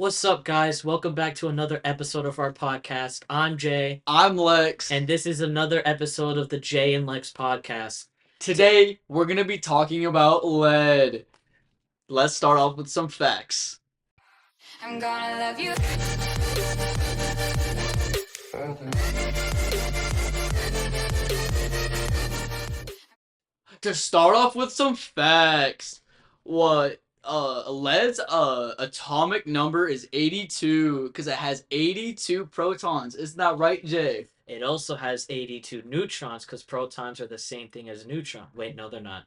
What's up, guys? Welcome back to another episode of our podcast. I'm Jay, I'm Lex. and this is another episode of the Jay and Lex podcast. Today, we're going to be talking about lead. Let's start off with some facts. I'm gonna love you. To start off with some facts, lead's atomic number is 82 because it has 82 protons. Isn't that right, Jay? It also has 82 neutrons because protons are the same thing as neutron. Wait, no, they're not.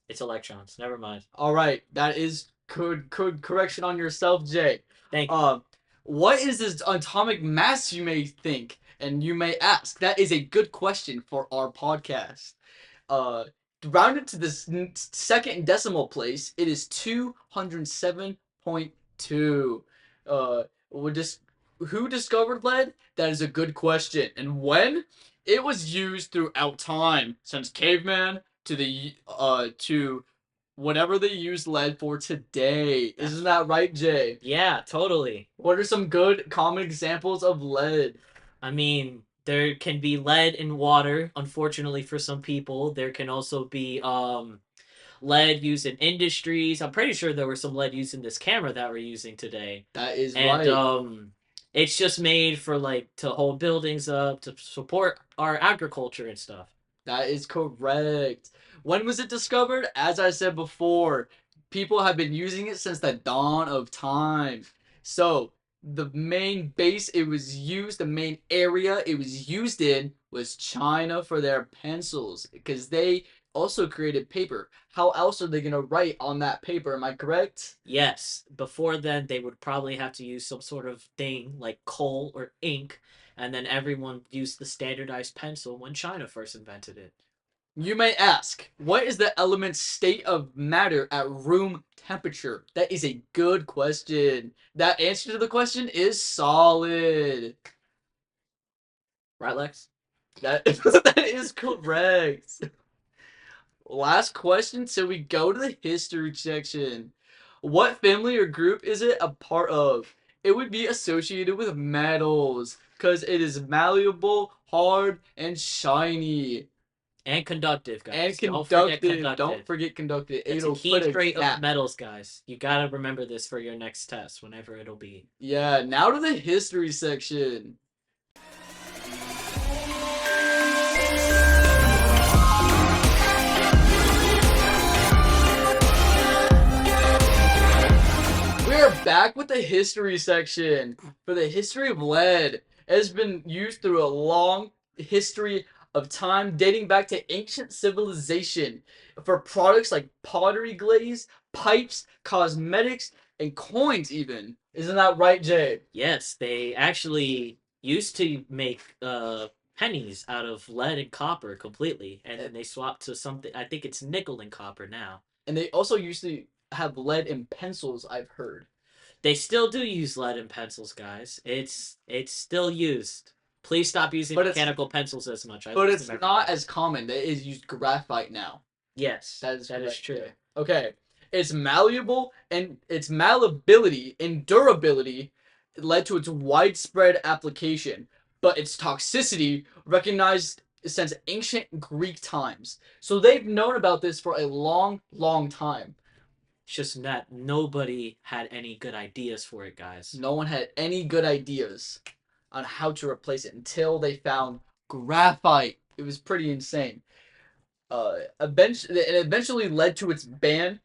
It's electrons. Never mind. All right, that is good correction on yourself, Jay. Thank you. What is this atomic mass, you may think, and you may ask? That is a good question for our podcast. Rounded to the second decimal place, it is 207.2. Who discovered lead? That is a good question. And when? It was used throughout time, since caveman to whatever they use lead for today. Isn't that right, Jay? Yeah, totally. What are some good common examples of lead? I mean, there can be lead in water, unfortunately for some people. There can also be lead used in industries. I'm pretty sure there was some lead used in this camera that we're using today. That is And right. it's just made for to hold buildings up, to support our agriculture and stuff. That is correct. When was it discovered? As I said before, people have been using it since the dawn of time. So, the main base it was used, the main area it was used in was China for their pencils because they also created paper. How else are they going to write on that paper? Am I correct? Yes, before then they would probably have to use some sort of thing like coal or ink, and then everyone used the standardized pencil when China first invented it. You may ask, what is the element's state of matter at room temperature? That is a good question. That answer to the question is solid. Right, Lex? That is correct. Last question, so we go to the history section. What family or group is it a part of? It would be associated with metals, because it is malleable, hard, and shiny. And conductive, guys. And Don't forget conductive. conductive. Don't forget conductive. It's It'll a key put trait of gap. metals, guys. You gotta remember this for your next test, whenever it'll be. Yeah, now to the history section. We're back with the history section. For the history of lead, it has been used through a long history of time dating back to ancient civilization for products like pottery glaze, pipes, cosmetics, and coins even. Isn't that right, Jay? Yes, they actually used to make pennies out of lead and copper completely, and then they swapped to something. I think it's nickel and copper now. And they also used to have lead in pencils, I've heard. They still do use lead in pencils, guys. It's still used. Please stop using mechanical pencils as much. But it's not as common. It is used graphite now. Yes, that is true. Jay. Okay. It's malleable, and its malleability and durability led to its widespread application, but its toxicity recognized since ancient Greek times. So they've known about this for a long, long time. It's just that nobody had any good ideas for it, guys. No one had any good ideas on how to replace it until they found graphite. It was pretty insane. It eventually led to its ban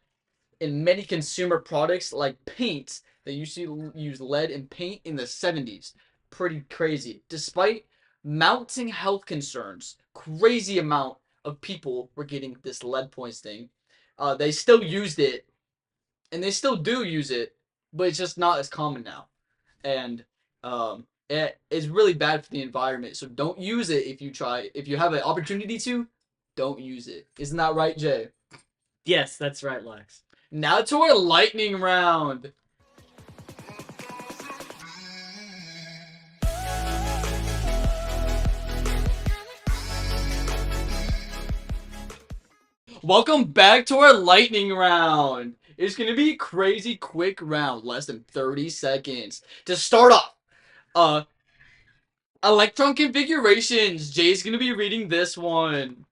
in many consumer products like paint. They used to use lead in paint in the 70s. Pretty crazy. Despite mounting health concerns, crazy amount of people were getting this lead poisoning. They still used it, and they still do use it, but it's just not as common now. And it is really bad for the environment. So don't use it if you try. If you have an opportunity to, don't use it. Isn't that right, Jay? Yes, that's right, Lex. Now to our lightning round. Welcome back to our lightning round. It's gonna be a crazy quick round, less than 30 seconds. To start off, electron configurations. Jay's gonna be reading this one.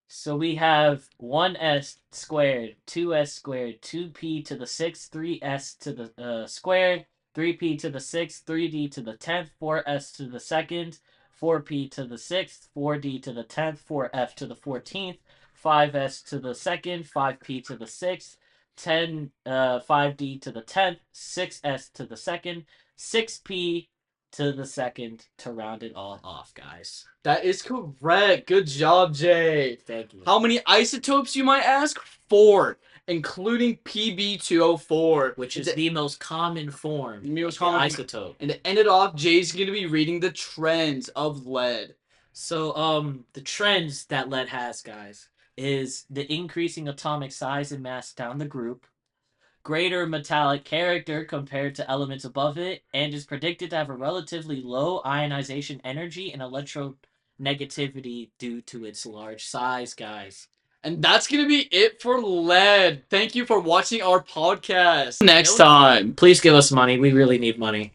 So we have 1s squared, 2s squared, 2p to the 6th, 3s to the squared, 3p to the 6th, 3d to the 10th, 4s to the 2nd, 4p to the 6th, 4d to the 10th, 4f to the 14th, 5s to the 2nd, 5p to the 6th, 5d to the 10th, 6s to the 2nd, 6p to the 2nd to round it all off, guys. That is correct. Good job, Jay. Thank you. How many isotopes, you might ask? 4, including PB204, Which is the most common form most of common- isotope. And to end it off, Jay's gonna be reading the trends of lead. So, the trends that lead has, guys, is the increasing atomic size and mass down the group, greater metallic character compared to elements above it, and is predicted to have a relatively low ionization energy and electronegativity due to its large size, guys. And that's gonna be it for lead. Thank you for watching our podcast. Next time. Please give us money. We really need money.